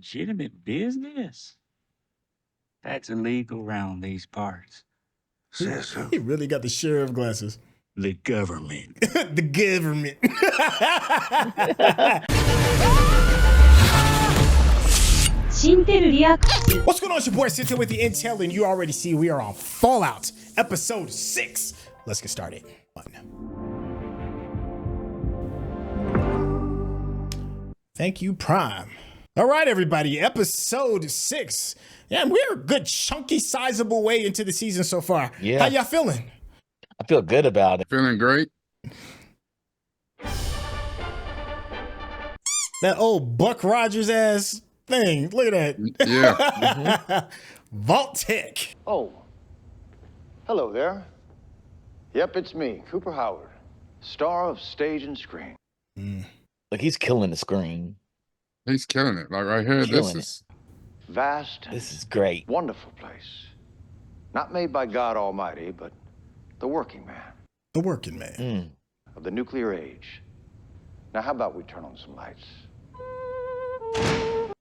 legitimate business? That's illegal around these parts. Says who? He really got the sheriff glasses. The government. The government. What's going on? It's your boy Syntell with the Intel, and you already see we are on Fallout episode 6. Let's get started. Thank you, Prime. All right, everybody, episode 6. Yeah, we're a good, chunky, sizable way into the season so far. Yeah. How y'all feeling? I feel good about it. Feeling great. That old Buck Rogers ass thing. Look at that. Yeah. Vault Tech. Oh, hello there. Yep, it's me, Cooper Howard, star of stage and screen. Like he's killing the screen. He's killing it. Like right here, Killing this is Vast, This is great. wonderful place. Not made by God Almighty, but the working man The working man. of the nuclear age. Now, how about we turn on some lights?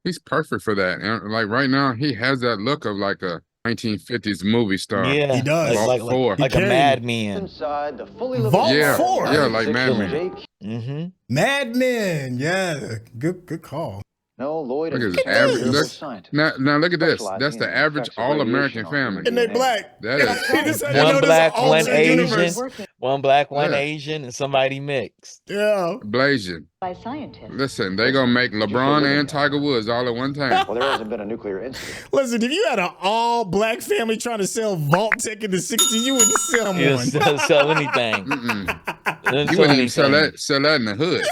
he's perfect for that. And like right now, he has that look of like a 1950s movie star. Yeah, He does. Like, Vault 4. like a carried- madman. Inside the fully living Vault Yeah, 4. yeah, like Mad Killing Men. Jake. Mm-hmm. Mad Men. Yeah, good call. No, Lloyd Look is at his a average. serious Look, scientist. now look at this. Specializing That's the in average effects of all-American radiation on family. And they DNA. black. That He just said, One "I know this black, is an one alternate Asian, universe." one black, one Yeah. Asian, and somebody mixed. Yeah. Blazing. By scientists. Listen, they gonna make LeBron and Tiger Woods all at one time. Well, there hasn't been a nuclear incident. Listen, if you had an all-black family trying to sell Vault Tech in the 60s, you wouldn't sell He'll one. sell anything. You wouldn't even sell that in the hood.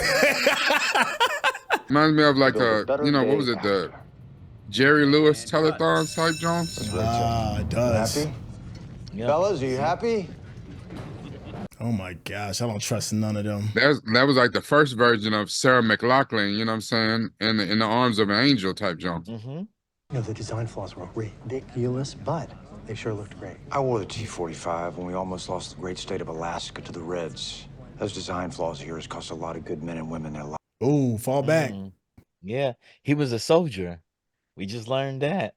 Reminds me of like Build a better what day was it, the after. Jerry Lewis telethon type Jones? Ah, it does. Happy? Yep. Fellas, are you happy? Oh my gosh, I don't trust none of them. That was like the first version of Sarah MacLachlan, you know what I'm saying? In the arms of an angel type Jones. Mm-hmm. You know, the design flaws were ridiculous, but they sure looked great. I wore the T-45 when we almost lost the great state of Alaska to the Reds. Those design flaws of yours cost a lot of good men and women their lives. Oh, fall back. Yeah, he was a soldier. We just learned that.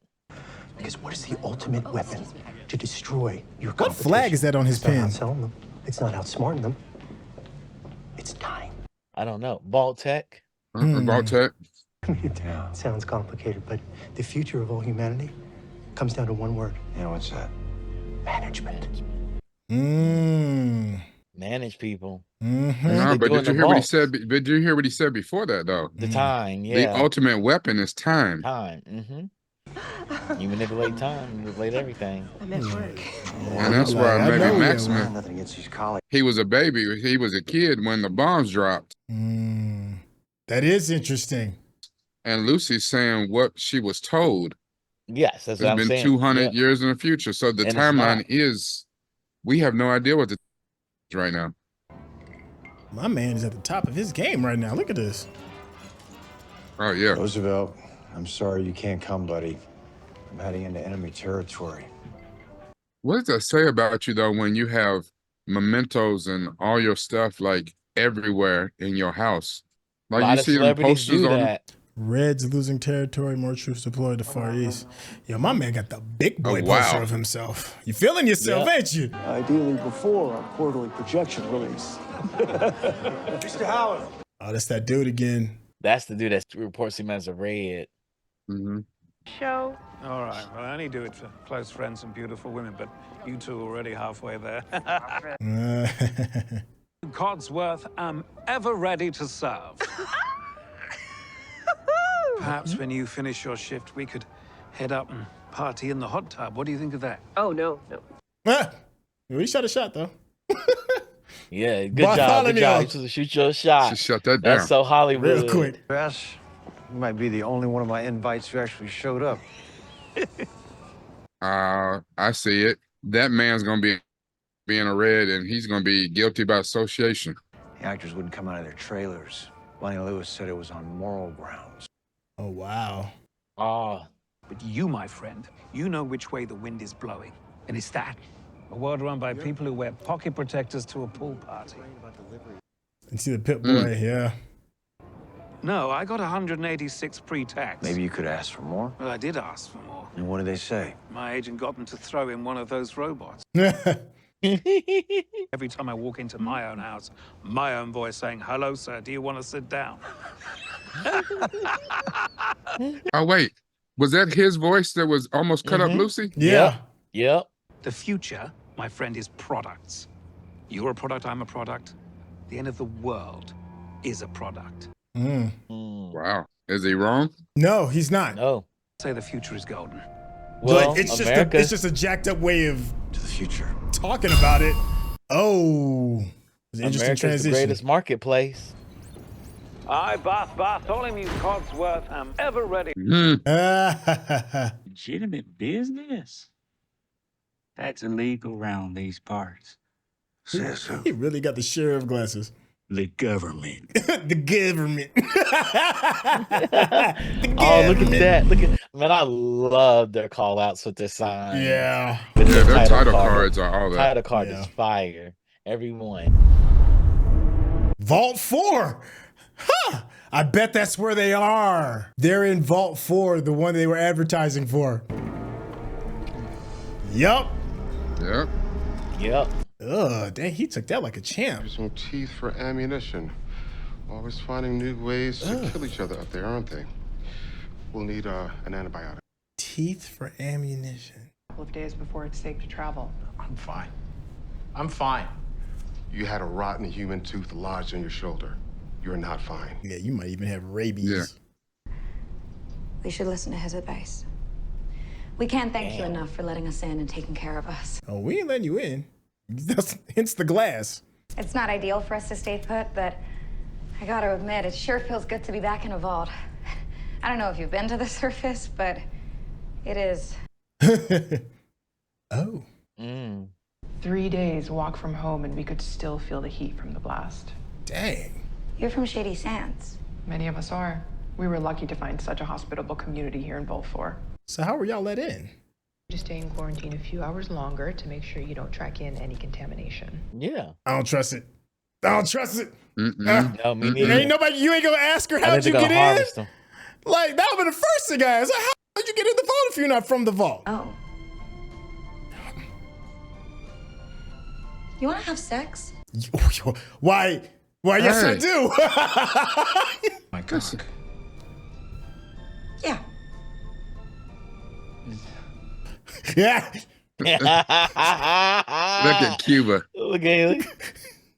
Because what is the ultimate weapon to destroy your What competition? flag is that on his It's not pen? outselling them. It's not outsmarting them. It's time. I don't know. Vault Tech. About tech. It sounds complicated, but the future of all humanity comes down to one word: You know what's that? management. Manage people. Mm-hmm. No, They but do in did you the hear what he vaults. said? Did you hear what he said before that though? The time, The yeah. ultimate weapon is time. Time. Mm-hmm. You manipulate time, you manipulate everything. I'm at work. And that's why I know maybe you Maximus, Nothing against these colleagues. he was a baby. He was a kid when the bombs dropped. That is interesting. And Lucy's saying what she was told. Yes, that's It's what I'm been saying. 200 Yeah. years in the future. So the And it's timeline not. is, we have no idea what the right now. My man is at the top of his game right now. Look at this. Oh, yeah. Roosevelt, I'm sorry you can't come, buddy. I'm heading into enemy territory. What does that say about you, though, when you have mementos and all your stuff, like, everywhere in your house? A Like, lot you of see them celebrities posters do on that. Reds losing territory, more troops deployed to Far East. Yo, my man got the big boy Oh, wow. poster of himself. You feeling yourself, Yeah. ain't you? Ideally before our quarterly projection release. Mr. Howard. Oh, that's that dude again. That's the dude that reports him as a red. hmm Show. All right. Well, I only do it for close friends and beautiful women, but you two are already halfway there. Codsworth, I'm ever ready to serve. Perhaps when you finish your shift, we could head up and party in the hot tub. What do you think of that? Oh, no. We shot a shot, though. Yeah, good job. Good Bartholomew. job. You supposed to shoot your shot. Just shut that down. That's so Hollywood. Real quick. Bess, you might be the only one of my invites who actually showed up. I see it. That man's going to be being a red, and he's going to be guilty by association. The actors wouldn't come out of their trailers. Lonnie Lewis said it was on moral grounds. Oh, wow. Oh, But you, my friend, you know which way the wind is blowing. And it's that. A world run by people who wear pocket protectors to a pool party. And see the Pit Boy, yeah. No, I got 186 pre-tax. Maybe you could ask for more. Well, I did ask for more. And what did they say? My agent got them to throw in one of those robots. Every time I walk into my own house, my own voice saying, "Hello, sir, do you want to sit down?" Oh, wait. Was that his voice that was almost cut up Lucy? Yeah. Yep. The future, my friend, is products. You're a product, I'm a product. The end of the world is a product. Wow. Is he wrong? No, he's not. No. Say the future is golden. Well, Like, it's America, just a jacked up way of To the future. talking about it. Oh, it's an interesting America's the transition. greatest marketplace. I, Bartholomew Cogsworth, am ever ready. Legitimate business. That's illegal around these parts. Says who? He really got the sheriff glasses. The government. The government. Oh, look at that. Look at, man, I love their call outs with their signs. Yeah. With Yeah, their their title cards are all that. Title card Yeah. is fire. Every one. Vault 4. Huh. I bet that's where they are. They're in Vault 4, the one they were advertising for. Yup. Yep. Yep. Ugh, dang, he took that like a champ. Some teeth for ammunition. Always finding new ways to kill each other up there, aren't they? We'll need an antibiotic. Teeth for ammunition. A couple of days before it's safe to travel. I'm fine. I'm fine. You had a rotten human tooth lodged in your shoulder. You're not fine. Yeah, you might even have rabies. Yeah. We should listen to his advice. We can't thank you enough for letting us in and taking care of us. Oh, we ain't letting you in. That's hence the glass. It's not ideal for us to stay put, but I gotta admit, it sure feels good to be back in a vault. I don't know if you've been to the surface, but it is. Oh. 3 days walk from home and we could still feel the heat from the blast. Dang. You're from Shady Sands. Many of us are. We were lucky to find such a hospitable community here in Vault 4. So how were y'all let in? Just stay in quarantine a few hours longer to make sure you don't track in any contamination. Yeah. I don't trust it. I don't trust it. No, me neither. Ain't nobody, you ain't gonna ask her I how'd think you they're get gonna in? harvest them. Like, that would be the first thing I asked. Like, how'd you get in the vault if you're not from the vault? Oh. You wanna have sex? Why, yes I do. My cock. Yeah. Yeah. Look at Cuba. Look at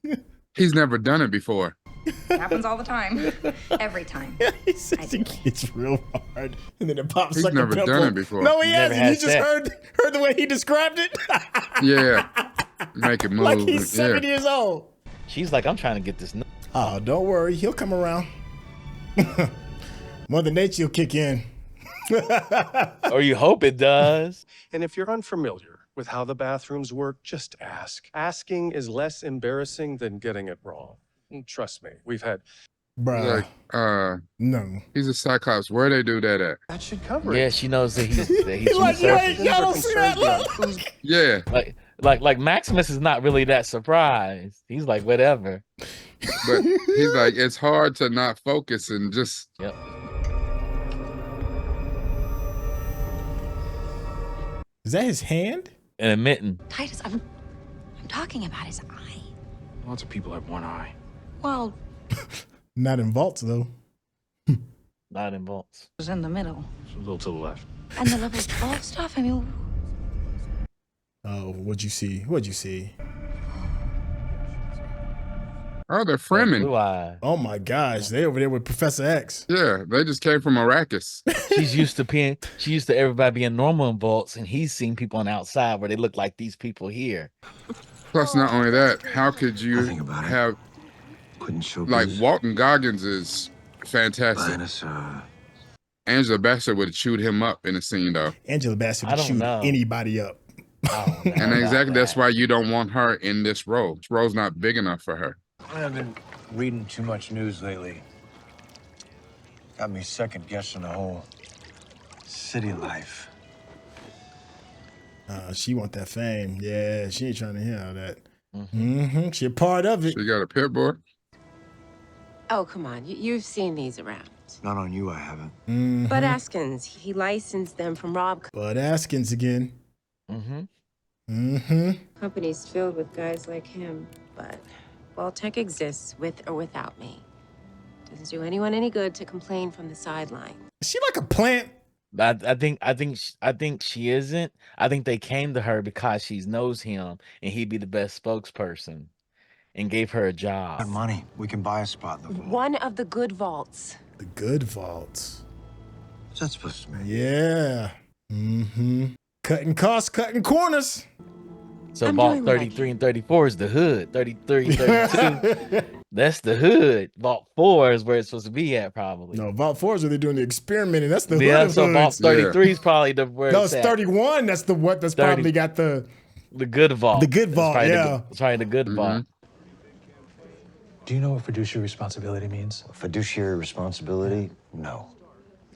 him. He's never done it before. Happens all the time. Every time. He says he gets real hard. And then it pops He's like never a pimple. done it before. No, he Never hasn't. had You just sex. heard the way he described it. Yeah. Make it move. Like he's 7 Yeah. years old. She's like, I'm trying to get this. Oh, don't worry. He'll come around. Mother Nature will kick in. Or you hope it does. And if you're unfamiliar with how the bathrooms work, just ask. Asking is less embarrassing than getting it wrong. And trust me, we've had... Bruh. Like, no. he's a Cyclops. Where they do that at? That should cover Yeah, it. she knows that he's He like, y'all don't see that look. Yeah. Like Maximus is not really that surprised. He's like, whatever. But he's like, it's hard to not focus and just. Yep. Is that his hand? And a mitten. Titus, I'm talking about his eye. Lots of people have one eye. Well, Not in vaults, though. Not in vaults. it was in the middle. It's a little to the left. And the level 12 stuff, I mean, Oh, what'd you see? What'd you see? Oh, they're Fremen. Blue eye. Oh my gosh, they over there with Professor X. Yeah, they just came from Arrakis. She's used to everybody being normal in vaults, and he's seen people on the outside where they look like these people here. Plus, not only that, how could you Think about it. have Couldn't show like Walton Goggins is fantastic. Linus, Angela Bassett would have chewed him up in a scene though. Angela Bassett I would don't shoot know. anybody up. I don't know And about exactly that's that. why you don't want her in this role. This role's not big enough for her. I've been reading too much news lately. Got me second guessing the whole city life. She want that fame. Yeah, she ain't trying to hear all that. Mm-hmm. She a part of it. She got a pit boy. Oh, come on. You've seen these around. Not on you, I haven't. Bud Askins, he licensed them from Rob. Bud Askins again. Company's filled with guys like him, but Vault-Tec exists with or without me. Doesn't do anyone any good to complain from the sideline. Is she like a plant? I think she isn't. I think they came to her because she knows him and he'd be the best spokesperson, and gave her a job. Got money. We can buy a spot in the vault. One of the good vaults. The good vaults. What's that supposed to mean? Yeah. Cutting costs, cutting corners. So Vault 33 and 34 is the hood. 33, 32. That's the hood. Vault 4 is where it's supposed to be at, probably. No, Vault 4 is where they're doing the experimenting. That's the hood. Yeah, of so Vault hoods. 33 is probably the where No, it's it's at. 31. That's the what that's 30. probably got the good vault. The good vault, yeah. It's probably the good vault. Do you know what fiduciary responsibility means? Fiduciary responsibility? No.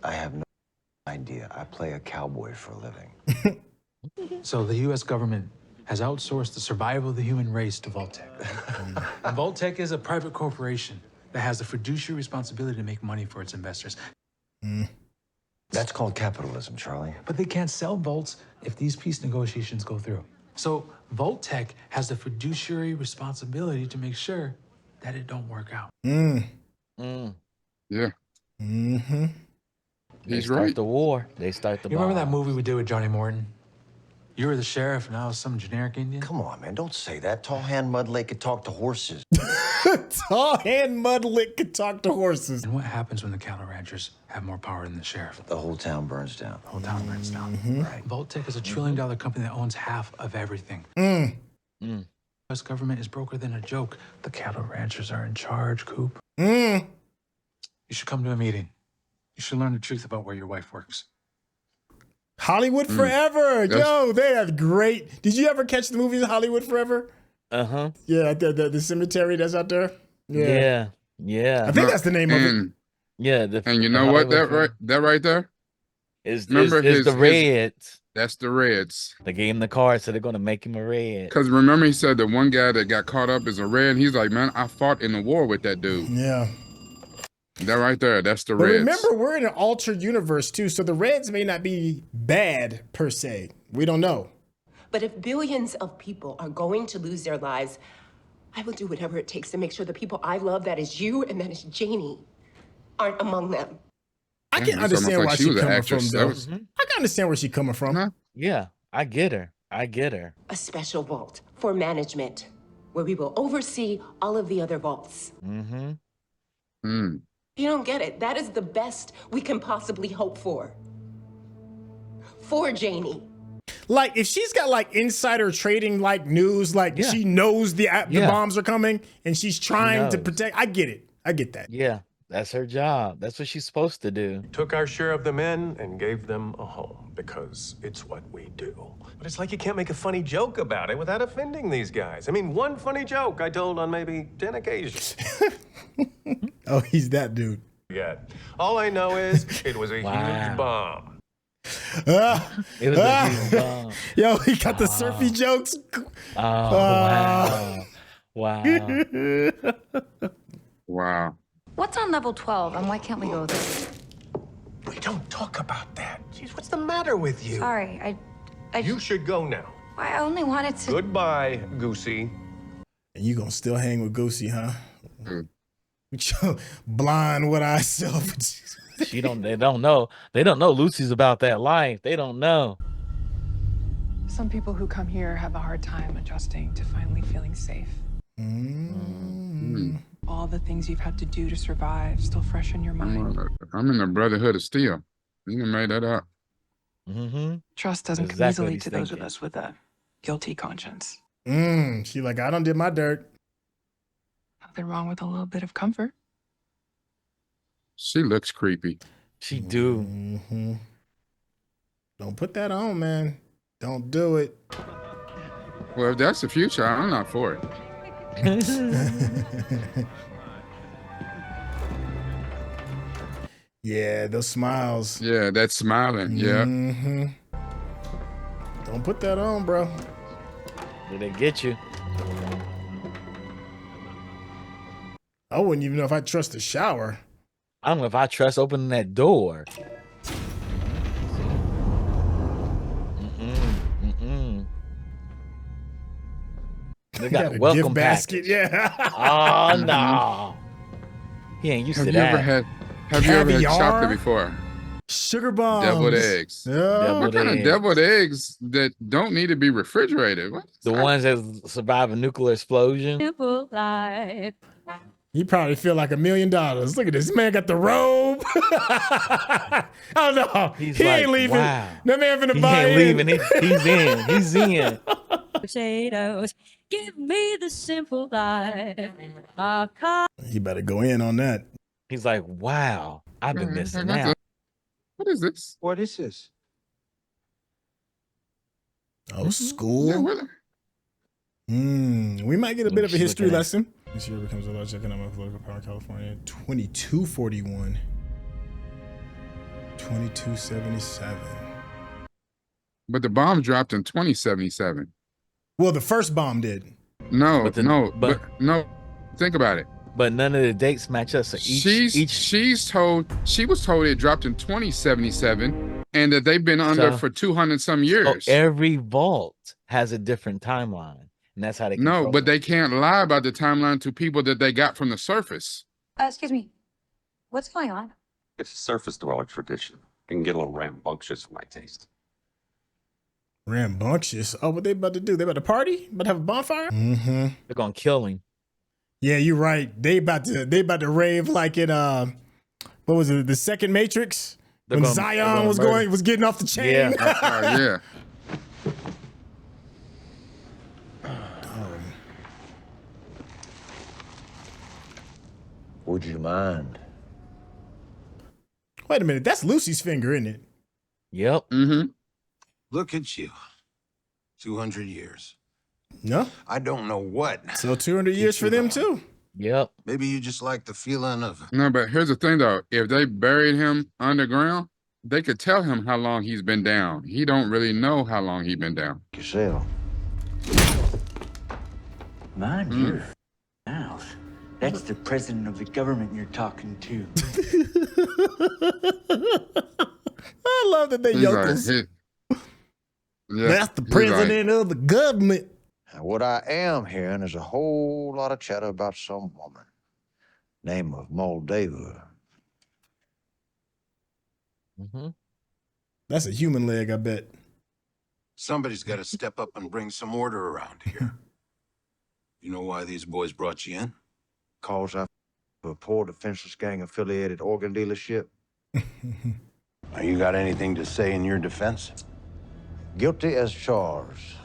I have no idea. I play a cowboy for a living. So the U.S. government has outsourced the survival of the human race to Vault-Tec. And Vault-Tec is a private corporation that has the fiduciary responsibility to make money for its investors. That's called capitalism, Charlie. But they can't sell vaults if these peace negotiations go through. So Vault-Tec has the fiduciary responsibility to make sure that it don't work out. Yeah. They He's start right. the war. They start the You remember that bomb. movie we did with Johnny Morton? You were the sheriff, and I was some generic Indian? Come on, man. Don't say that. Tall Hand Mud Lake could talk to horses. Tall Hand Mud Lick could talk to horses. And what happens when the cattle ranchers have more power than the sheriff? The whole town burns down. The whole town burns down. Right. Vault-Tec is $1 trillion company that owns half of everything. U.S. government is broker than a joke. The cattle ranchers are in charge, Coop. You should come to a meeting. You should learn the truth about where your wife works. Hollywood Forever. Yo, they have great. Did you ever catch the movie Hollywood Forever? Yeah, the cemetery that's out there. Yeah. I think that's the name of it. Yeah. And you know what? That right there is the Reds. That's the Reds. They gave him the card, so they're gonna make him a Red. Because remember, he said the one guy that got caught up is a Red. He's like, man, I fought in the war with that dude. Yeah. That right there, that's the But Reds. remember, we're in an altered universe too, so the Reds may not be bad per se. We don't know. But if billions of people are going to lose their lives, I will do whatever it takes to make sure the people I love, that is you and that is Janie, aren't among them. I can understand why she's coming from, though. I can understand where she's coming from. Yeah, I get her. A special vault for management, where we will oversee all of the other vaults. You don't get it. That is the best we can possibly hope for. For Janie. Like, if she's got like insider trading like news, like she knows the bombs are coming and she's trying to protect. I get it. I get that. Yeah, that's her job. That's what she's supposed to do. Took our share of the men and gave them a home because it's what we do. But it's like you can't make a funny joke about it without offending these guys. I mean, one funny joke I told on maybe 10 occasions. Oh, he's that dude. Yeah. All I know is it was a huge bomb. It was a huge bomb. Yo, he got the surfy jokes. Wow. What's on level 12 and why can't we go there? We don't talk about that. Jeez, what's the matter with you? Sorry, You should go now. I only wanted to. Goodbye, Goosey. And you gonna still hang with Goosey, huh? Blind what I self. They don't know. They don't know Lucy's about that life. They don't know. Some people who come here have a hard time adjusting to finally feeling safe. All the things you've had to do to survive still fresh in your mind. I'm in the Brotherhood of Steel. You done made that up. Trust doesn't come easily to those of us with a guilty conscience. She like, I done did my dirt. Nothing wrong with a little bit of comfort. She looks creepy. She do. Don't put that on, man. Don't do it. Well, if that's the future, I'm not for it. Yeah, those smiles. Yeah, that's smiling. Yeah. Don't put that on, bro. Did they get you? I wouldn't even know if I trust the shower. I don't know if I trust opening that door. They got a welcome gift basket. package. Yeah. Oh no. He ain't used to that. Have you ever had Caviar? chocolate before? Sugar bombs. Deviled eggs. Yeah. What kind of deviled eggs that don't need to be refrigerated? What? The ones that survive a nuclear explosion. Simple life. He probably feel like $1 million. Look at this man got the robe. Oh no, He's he like, ain't leaving. wow. That man finna He buy ain't in. leaving. He's in. He's in. Potatoes. Give me the simple life. He better go in on that. He's like, wow, I've been missing out. What is this? What is this? Oh, school. We might get a bit of a history lesson. This year becomes a large economic political power in California. 2241. 2277. But the bomb dropped in 2077. Well, the first bomb did. No, But the- no, but- no. Think about it. But none of the dates match up. So She was told it dropped in 2077, and that they've been under for 200 some years. So every vault has a different timeline, and that's how they. No, control but it. they can't lie about the timeline to people that they got from the surface. Excuse me. What's going on? It's a surface dweller tradition. It can get a little rambunctious for my taste. Rambunctious. Oh, what they about to do? They about to party? About to have a bonfire? Mm-hmm. They're gonna kill him. Yeah, you're right. They about to rave like in what was it? The second Matrix when Zion was getting off the chain. Yeah. Would you mind? Wait a minute, that's Lucy's finger, isn't it? Yep. Mm-hmm. Look at you. 200 years. No. I don't know what. So 200 years for them too. Yep. Maybe you just like the feeling of No, but here's the thing though. If they buried him underground, they could tell him how long he's been down. He don't really know how long he's been down. Yourself. Mind your mouth. That's the president of the government you're talking to. I love that they He's like, yokels. Yeah, That's the he's like, president of the government. And what I am hearing is a whole lot of chatter about some woman. Name of Moldava. Mm-hmm. That's a human leg, I bet. somebody's got to step up and bring some order around here. You know why these boys brought you in? Cause I a poor defenseless gang affiliated organ dealership. Now, you got anything to say in your defense? Guilty as charged.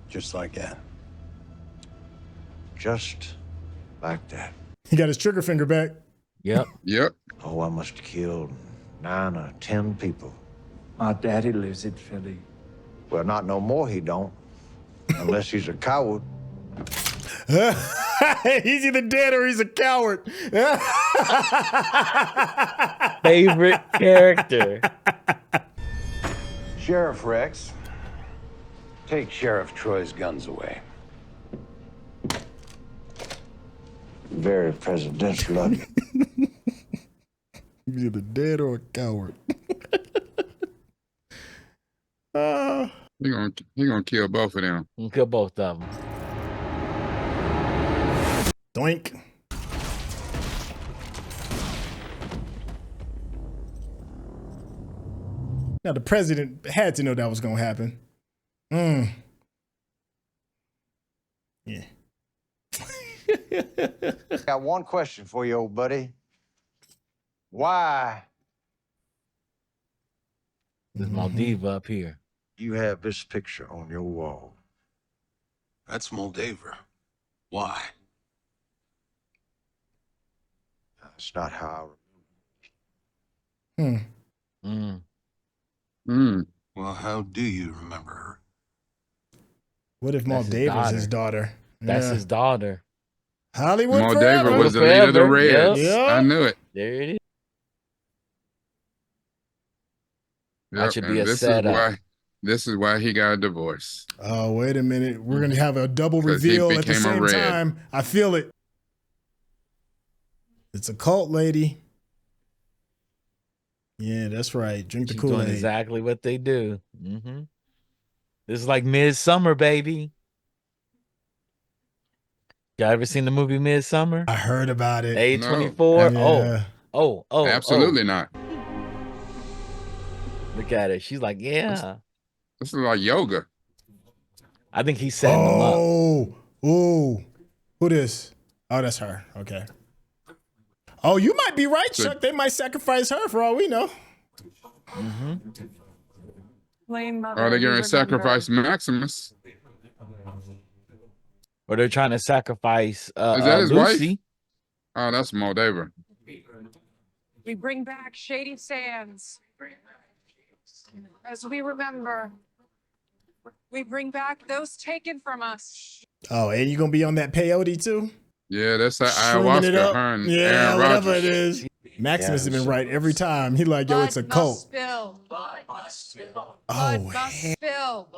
Just like that. Just like that. He got his trigger finger back. Yep. Yep. Oh, I must have killed 9 or 10 people. My daddy lives in Philly. Well, not no more he don't. Unless he's a coward. He's either dead or he's a coward. Favorite character. Sheriff Rex, take Sheriff Troy's guns away. Very presidential of you. He's either dead or a coward. He gonna kill both of them. Kill both of them. Doink. Now the president had to know that was gonna happen. Yeah. Got one question for you, old buddy. Why There's Moldava up here. you have this picture on your wall? That's Moldava. Why? That's not how Well, how do you remember her? What if That's his Moldava's his daughter. daughter? That's Yeah. his daughter. Hollywood Moldava forever. was the leader of the Forever, Reds. yep. I knew it. There it is. Yep, That should be and a setup. This is why he got a divorce. Oh, wait a minute. We're gonna have a double 'Cause he reveal at the became a same Red. time. I feel it. It's a cult, lady. Yeah, that's right. Drink the She's doing Kool-Aid. exactly what they do. This is like Midsummer, baby. Y'all ever seen the movie Midsummer? I heard about it. A24. Yeah. Oh, Absolutely not. Look at her. She's like, yeah. This is like yoga. I think he's setting them up. Ooh. Who this? Oh, that's her. Okay. Oh, you might be right, Chuck. They might sacrifice her for all we know. Or they're going to sacrifice Maximus. Or they're trying to sacrifice Is that his Lucy. wife? Oh, that's Moldaver. We bring back Shady Sands. As we remember, we bring back those taken from us. Oh, and you gonna be on that peyote too? Yeah, that's that Shrimming it ayahuasca. up. Her and Yeah, Aaron whatever Rodgers. it is. Maximus has been right every time. He like, yo, it's a cult. Spill. Oh, Spill.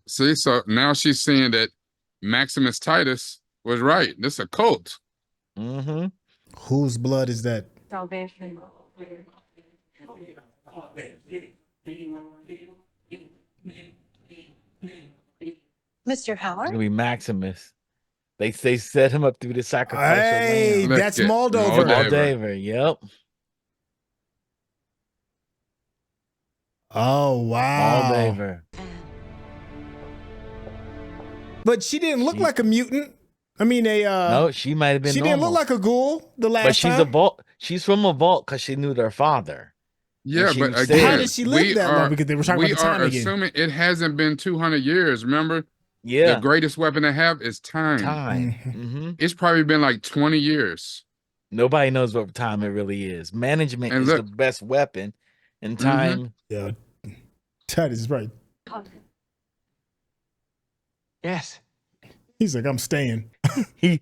See, so now she's seeing that Maximus Titus was right. This is a cult. Whose blood is that? Salvation. It's Mr. Howard? gonna be Maximus. They set him up to be the sacrificial Hey, lamb. that's Moldaver. Moldaver, yep. Oh, wow. Moldaver. But she didn't look like a mutant. I mean, No, she might have been. she normal. didn't look like a ghoul the last But she's time. a vault. She's from a vault because she knew their father. Yeah, And she but was again, How did she live that long? Because they were talking we about the time are again. assuming it hasn't been 200 years. Remember? Yeah. The greatest weapon they have is time. Time. It's probably been like 20 years. Nobody knows what time it really is. Management And is look- the best weapon, and time. Yeah, Ted is right. Yes. He's like, I'm staying. he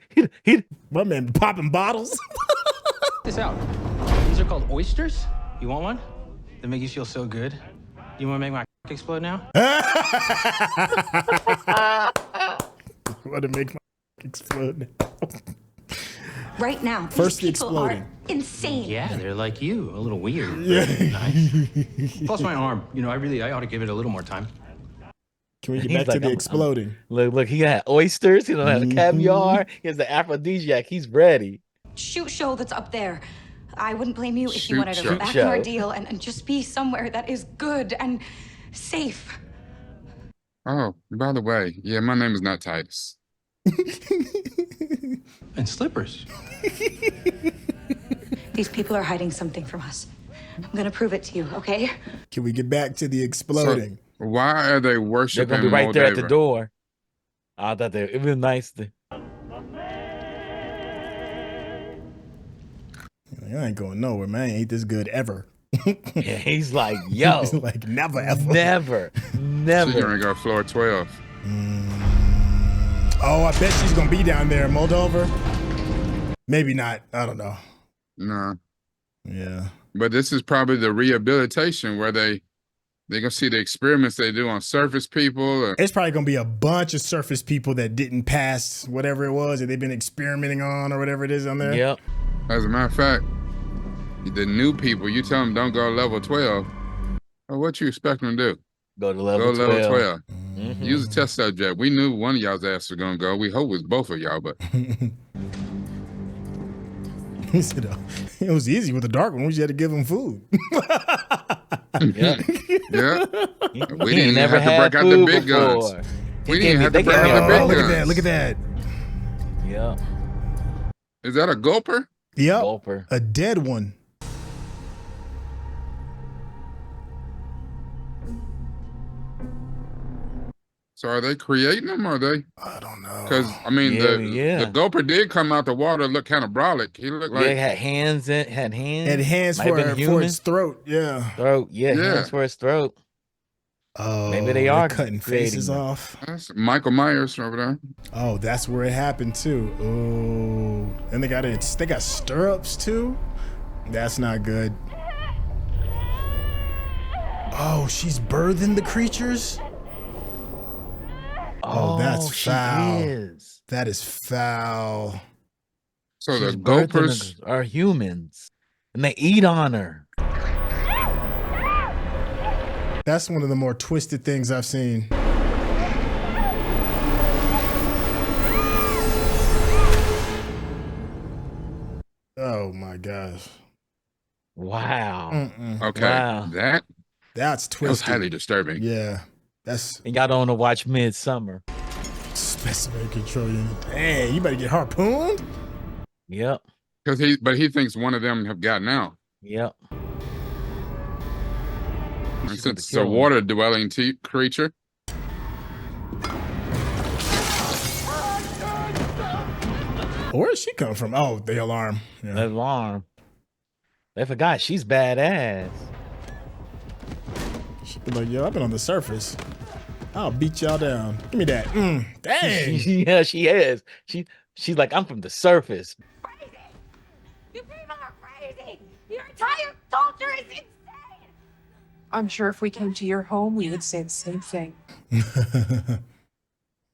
my man popping bottles. This out. These are called oysters. You want one? They make you feel so good. You want to make my explode now? Want to make my explode now. Right now, these First the people are exploding. insane. Yeah, they're like you, a little weird. Yeah. Nice. Plus my arm. You know, I ought to give it a little more time. Can we get He's back to like, the I'm- exploding? Look, he got oysters. He don't have the caviar. He has the aphrodisiac. He's ready. Shoot show that's up there. I wouldn't blame you if Shoot you wanted to show. relax Shoot an show. ordeal and just be somewhere that is good and safe. Oh, by the way, yeah, my name is not Titus. And slippers. These people are hiding something from us. I'm gonna prove it to you, okay? Can we get back to the exploding? So, why are they They're worshiping gonna be right there at the Moldaver? door. I thought it was nice. I ain't going nowhere, man. I ain't this good ever. Yeah, he's like, yo, He's like, never ever. never. She's gonna go floor 12. Oh, I bet she's gonna be down there, Moldaver. Maybe not. I don't know. No. Yeah. But this is probably the rehabilitation where they're gonna see the experiments they do on surface people. Or, It's probably gonna be a bunch of surface people that didn't pass whatever it was that they've been experimenting on or whatever it is on there. Yep. as a matter of fact, the new people, you tell them don't go level 12. Well, what you expect them to do? Go to level 12. 12. Use a test subject. We knew one of y'all's ass was gonna go. We hope it was both of y'all, but He said, it was easy with the dark one. We just had to give him food. Yeah. yeah. He We didn't even never have to had break out the food big before. guns. He We gave didn't me- have they to break gave me out the a- big Look at guns. that. Look at that. Yeah. Is that a gulper? Yep. Gulper. A dead one. So are they creating them or are they? I don't know. Because, I mean, Yeah, the gulper did come out the water, look kind of brolic. He looked Yeah, like, it had hands in had hands. Had hands Might have been for human. its throat. Yeah. Throat. Yeah, Yeah. hands for his throat. Oh, Maybe they they're are cutting creating faces them. off. that's Michael Myers over there. Oh, that's where it happened too. Oh, and they got stirrups too. That's not good. Oh, she's birthing the creatures. Oh, that's she foul. is. That is foul. So She's the birthing Gopers are humans, and they eat on her. That's one of the more twisted things I've seen. Oh my gosh. Wow. Okay, Wow. That's twisted. That was highly disturbing. Yeah, that's. And y'all don't want to watch Midsummer. Specimen control unit. Hey, you better get harpooned. Yep. Because he thinks one of them have gotten out. Yep. And since it's a water-dwelling creature. Where did she come from? Oh, the alarm. Yeah. The alarm. They forgot she's badass. She'd be like, yo, I've been on the surface. I'll beat y'all down. Give me that. Dang. Yeah, she is. She's like, I'm from the surface. You people are crazy. Your entire culture is insane. I'm sure if we came to your home, we would say the same thing.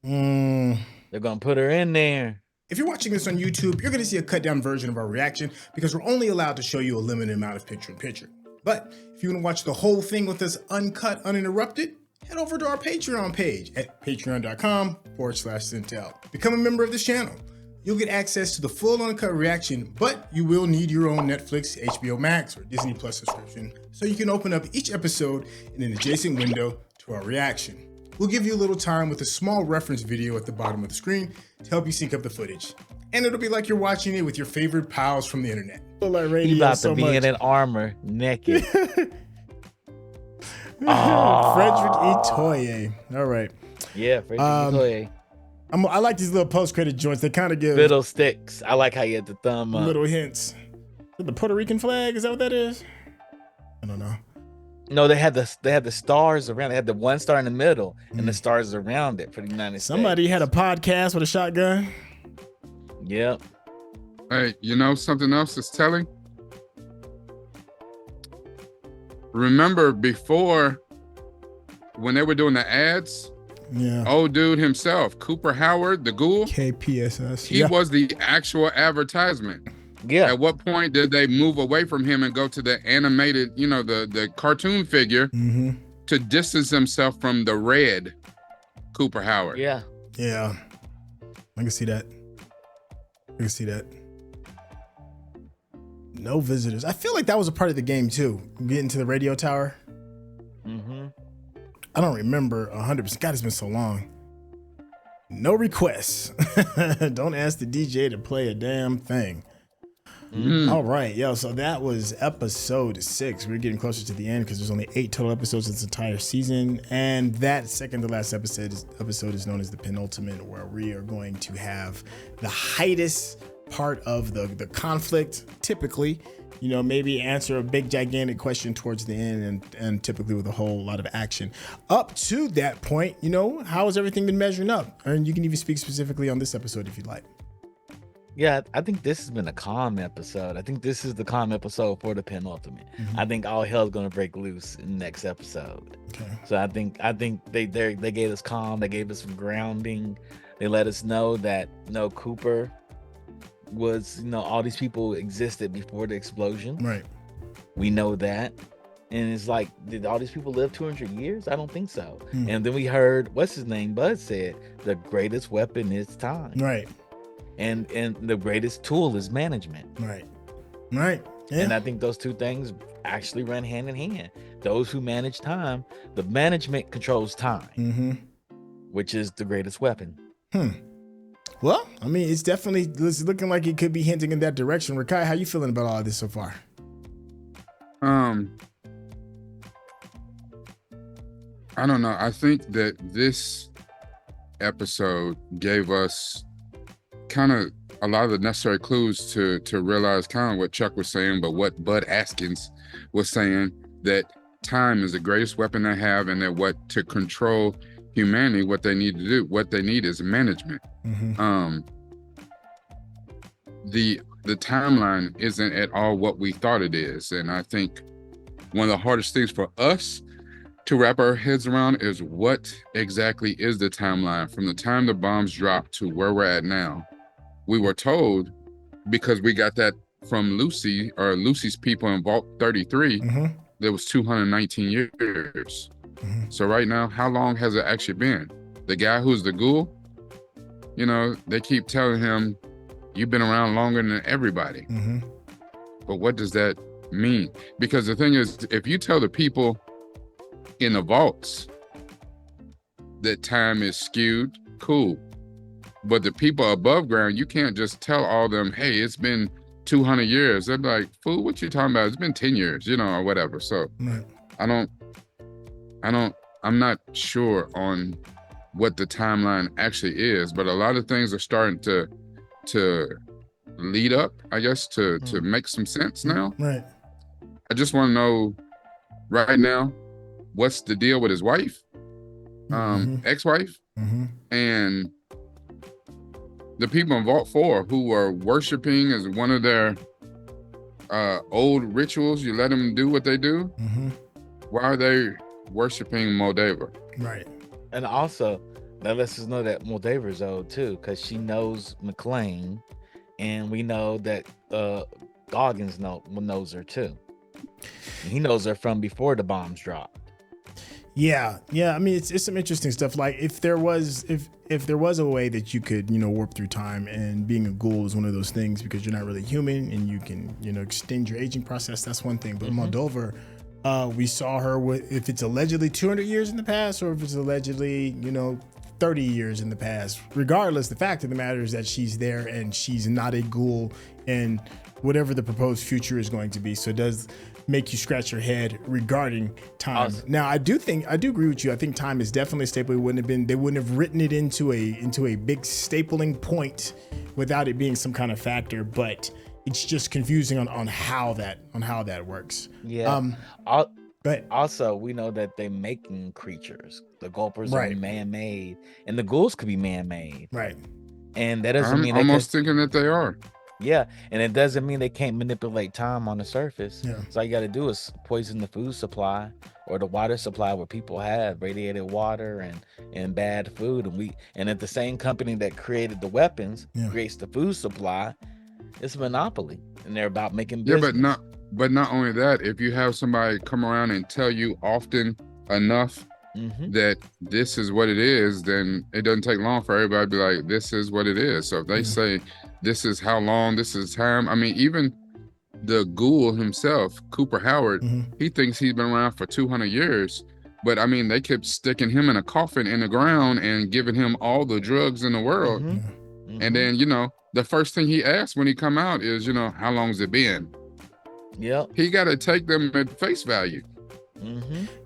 They're gonna put her in there. If you're watching this on YouTube, you're going to see a cut down version of our reaction because we're only allowed to show you a limited amount of picture-in-picture. But if you want to watch the whole thing with us uncut, uninterrupted, head over to our Patreon page at patreon.com/Syntell. Become a member of this channel. You'll get access to the full uncut reaction, but you will need your own Netflix, HBO Max, or Disney Plus subscription so you can open up each episode in an adjacent window to our reaction. We'll give you a little time with a small reference video at the bottom of the screen to help you sync up the footage. And it'll be like you're watching it with your favorite pals from the internet. He's about to be in an armor, naked. Frederick E. Toye. All right. Yeah, Frederick E. Toye. I like these little post-credit joints. They kind of give Fiddlesticks. I like how you had the thumb up. Little hints. Is it the Puerto Rican flag? Is that what that is? I don't know. No, they had the stars around. They had the one star in the middle and the stars around it for the United States. Somebody had a podcast with a shotgun. Yep. Hey, you know something else that's telling? Remember before, when they were doing the ads, old dude himself, Cooper Howard, the Ghoul, KPSS, he was the actual advertisement. Yeah. At what point did they move away from him and go to the animated, the cartoon figure to distance himself from the red Cooper Howard? Yeah. Yeah. I can see that. No visitors. I feel like that was a part of the game too. Getting to the radio tower. I don't remember 100%. God, it's been so long. No requests. Don't ask the DJ to play a damn thing. All right, so that was episode 6. We're getting closer to the end because there's only 8 total episodes this entire season, and that second to last episode is known as the penultimate, where we are going to have the heightest part of the conflict. Typically, maybe answer a big gigantic question towards the end, and typically with a whole lot of action. Up to that point, how has everything been measuring up? And you can even speak specifically on this episode if you'd like. Yeah, I think this has been a calm episode. I think this is the calm episode for the penultimate. I think all hell's gonna break loose in the next episode. Okay. So I think they gave us calm. They gave us some grounding. They let us know that Cooper was all these people existed before the explosion. Right. We know that. And it's like, did all these people live 200 years? I don't think so. And then we heard, what's his name? Bud said, the greatest weapon is time. Right. And the greatest tool is management. Right. Yeah. And I think those two things actually run hand in hand. Those who manage time, the management controls time, which is the greatest weapon. Well, I mean, it's looking like it could be hinting in that direction. Rakai, how you feeling about all of this so far? I don't know. I think that this episode gave us kind of a lot of the necessary clues to realize kind of what Chuck was saying, but what Bud Askins was saying, that time is the greatest weapon they have, and that to control humanity, what they need to do, what they need is management. The timeline isn't at all what we thought it is, and I think one of the hardest things for us to wrap our heads around is what exactly is the timeline from the time the bombs dropped to where we're at now. We were told because we got that from Lucy or Lucy's people in Vault 33, there was 219 years. So right now, how long has it actually been? The guy who's the ghoul, you know, they keep telling him, you've been around longer than everybody. But what does that mean? Because the thing is, if you tell the people in the vaults that time is skewed, cool. But the people above ground, you can't just tell all them, hey, it's been 200 years. They're like, fool, what you talking about? It's been 10 years, you know, or whatever. So I'm not sure on what the timeline actually is, but a lot of things are starting to lead up, I guess, to make some sense now. Right. I just want to know right now, what's the deal with his wife, ex-wife, and the people in Vault 4 who were worshiping as one of their old rituals. You let them do what they do. Why are they worshiping Moldava? Right. And also, that lets us know that Moldaver's old too, because she knows MacLean, and we know that Goggins knows her too. And he knows her from before the bombs dropped. Yeah. I mean, it's some interesting stuff. Like if there was a way that you could, you know, warp through time, and being a ghoul is one of those things because you're not really human and you can, you know, extend your aging process. That's one thing. But Moldova, we saw her with, if it's allegedly 200 years in the past or if it's allegedly, you know, 30 years in the past. Regardless, the fact of the matter is that she's there and she's not a ghoul in whatever the proposed future is going to be. So it does make you scratch your head regarding time. Awesome. Now, I do agree with you. I think time is definitely a staple. They wouldn't have written it into a big stapling point without it being some kind of factor, but it's just confusing on how that works. Yeah. But also, we know that they're making creatures. The gulpers are man-made, and the ghouls could be man-made. Right. And that doesn't mean almost thinking that they are. Yeah, and it doesn't mean they can't manipulate time on the surface. Yeah. So all you got to do is poison the food supply or the water supply where people have radiated water and bad food, and if the same company that created the weapons creates the food supply, it's a monopoly, and they're about making business. Yeah, but not only that, if you have somebody come around and tell you often enough that this is what it is, then it doesn't take long for everybody to be like, this is what it is. So if they say this is how long, this is time. I mean, even the ghoul himself, Cooper Howard, he thinks he's been around for 200 years. But I mean, they kept sticking him in a coffin in the ground and giving him all the drugs in the world. And then, you know, the first thing he asks when he come out is, you know, how long's it been? Yep. He got to take them at face value.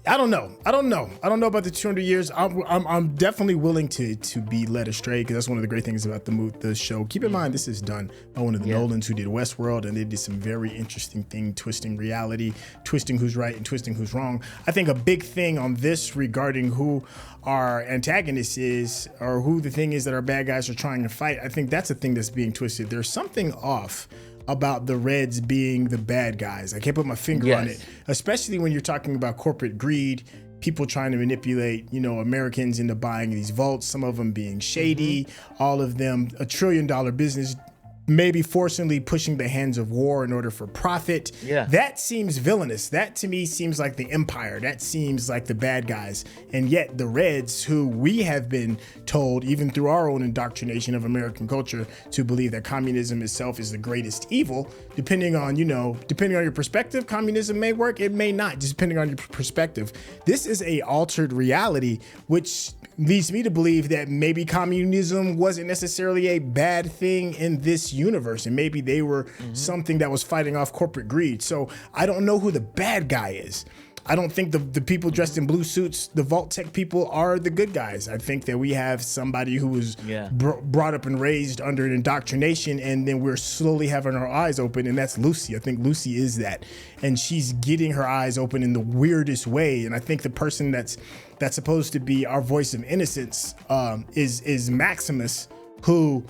I don't know about the 200 years. I'm definitely willing to be led astray, because that's one of the great things about the show. Keep in mind, this is done by one of the Nolans who did Westworld, and they did some very interesting thing, twisting reality, twisting who's right and twisting who's wrong. I think a big thing on this regarding who our antagonist is, or who the thing is that our bad guys are trying to fight, I think that's a thing that's being twisted. There's something off about the Reds being the bad guys. I can't put my finger on it, especially when you're talking about corporate greed, people trying to manipulate, you know, Americans into buying these vaults, some of them being shady, all of them $1 trillion business, maybe forcibly pushing the hands of war in order for profit. Yeah. That seems villainous. That to me seems like the Empire. That seems like the bad guys. And yet the Reds, who we have been told, even through our own indoctrination of American culture, to believe that communism itself is the greatest evil, depending on your perspective, communism may work, it may not, just depending on your perspective. This is a altered reality, which leads me to believe that maybe communism wasn't necessarily a bad thing in this universe, and maybe they were something that was fighting off corporate greed. So I don't know who the bad guy is. I don't think the people dressed in blue suits, the Vault Tech people, are the good guys. I think that we have somebody who was brought up and raised under an indoctrination, and then we're slowly having our eyes open, and that's Lucy. I think Lucy is that, and she's getting her eyes open in the weirdest way. And I think the person that's supposed to be our voice of innocence is Maximus, who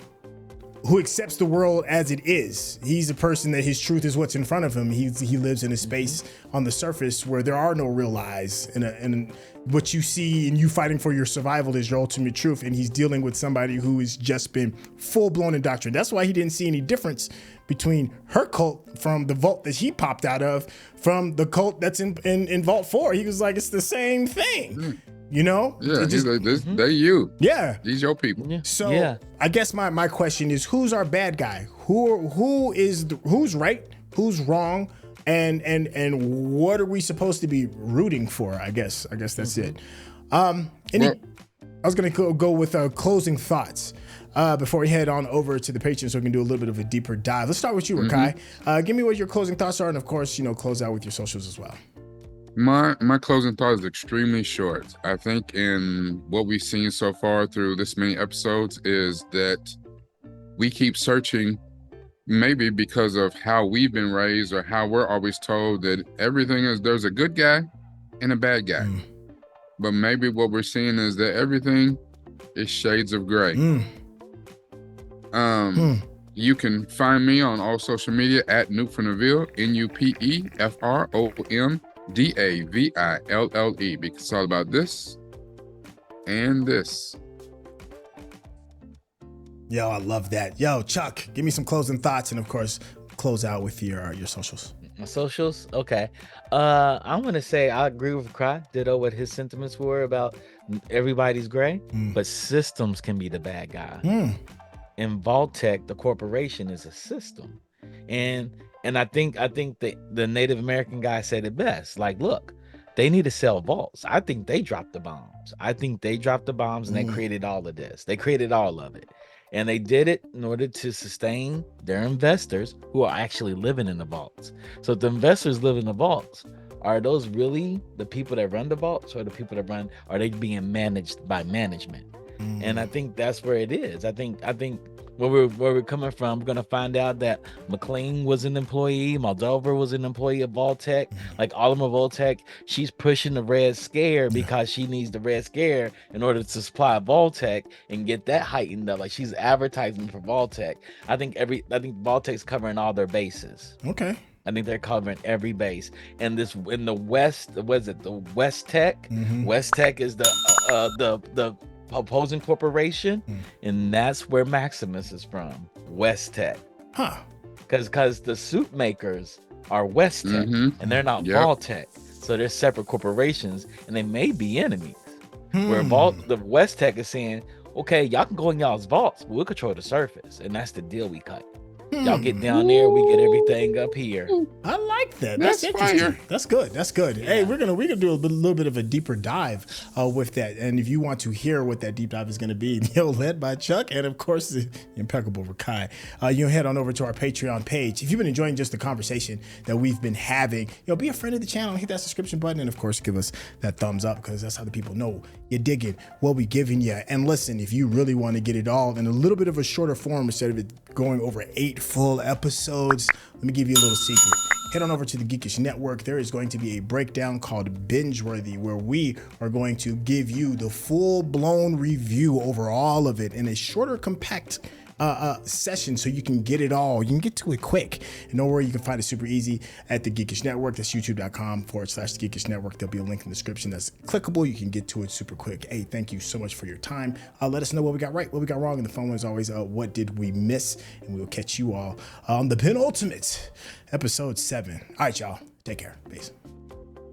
who accepts the world as it is. He's a person that his truth is what's in front of him. He lives in a space on the surface where there are no real lies, and what you see and you fighting for your survival is your ultimate truth. And he's dealing with somebody who has just been full-blown indoctrinated. That's why he didn't see any difference between her cult from the vault that he popped out of from the cult that's in Vault 4. He was like, it's the same thing. You know? Yeah, he's like, they you. Yeah. These your people. So I guess my question is, who's our bad guy? Who's right? Who's wrong? And what are we supposed to be rooting for? I guess that's it. I was gonna go with closing thoughts before we head on over to the Patreon, so we can do a little bit of a deeper dive. Let's start with you, Rakai. Give me what your closing thoughts are, and of course, close out with your socials as well. My closing thought is extremely short. I think in what we've seen so far through this many episodes is that we keep searching, maybe because of how we've been raised or how we're always told that everything is, there's a good guy and a bad guy. But maybe what we're seeing is that everything is shades of gray. You can find me on all social media at Nupfronaville, NUPEFROMDAVILLE, because it's all about this and this. Yo, I love that. Yo, Chuck, give me some closing thoughts, and of course, close out with your socials. My socials? Okay. I'm gonna say I agree with Cry. Ditto what his sentiments were about everybody's gray, but systems can be the bad guy. And Vault-Tec, the corporation, is a system. And I think the Native American guy said it best. Like, look, they need to sell vaults. I think they dropped the bombs. And they created all of this. They created all of it. And they did it in order to sustain their investors who are actually living in the vaults. So if the investors live in the vaults, are those really the people that run the vaults, or the people that are they being managed by management? And I think that's where it is. I think where we're coming from, we're gonna find out that MacLean was an employee, Moldova was an employee of Vault-Tec, like all of them of Vault-Tec. She's pushing the Red Scare because she needs the Red Scare in order to supply Vault-Tec and get that heightened up. Like, she's advertising for Vault-Tec. I think Vault-Tec's covering all their bases. Okay. I think they're covering every base. And this in the West, was it the West-Tec? West-Tec is the opposing corporation, and that's where Maximus is from, West-Tec. Because the suit makers are West-Tec, and they're not Vault-Tec, so they're separate corporations, and they may be enemies. Where the West-Tec is saying, okay, y'all can go in y'all's vaults, but we'll control the surface, and that's the deal we cut. Y'all get down there, we get everything up here. I like that. That's interesting. Fire. That's good. Yeah. Hey, we're gonna do a little bit of a deeper dive with that. And if you want to hear what that deep dive is gonna be, led by Chuck, and of course the impeccable Rakai, you head on over to our Patreon page. If you've been enjoying just the conversation that we've been having, be a friend of the channel, hit that subscription button, and of course give us that thumbs up, because that's how the people know you're digging what we giving you. And listen, if you really want to get it all in a little bit of a shorter form instead of it going over 8 full episodes, let me give you a little secret. Head on over to the Geekish Network. There is going to be a breakdown called Binge Worthy, where we are going to give you the full-blown review over all of it in a shorter, compact session, so you can get it all. You can get to it quick. And don't worry, you can find it super easy at the Geekish Network. That's youtube.com/the Geekish Network. There'll be a link in the description that's clickable. You can get to it super quick. Hey, thank you so much for your time. Let us know what we got right, what we got wrong. And the phone was always, what did we miss? And we will catch you all on the penultimate episode 7. All right, y'all. Take care. Peace.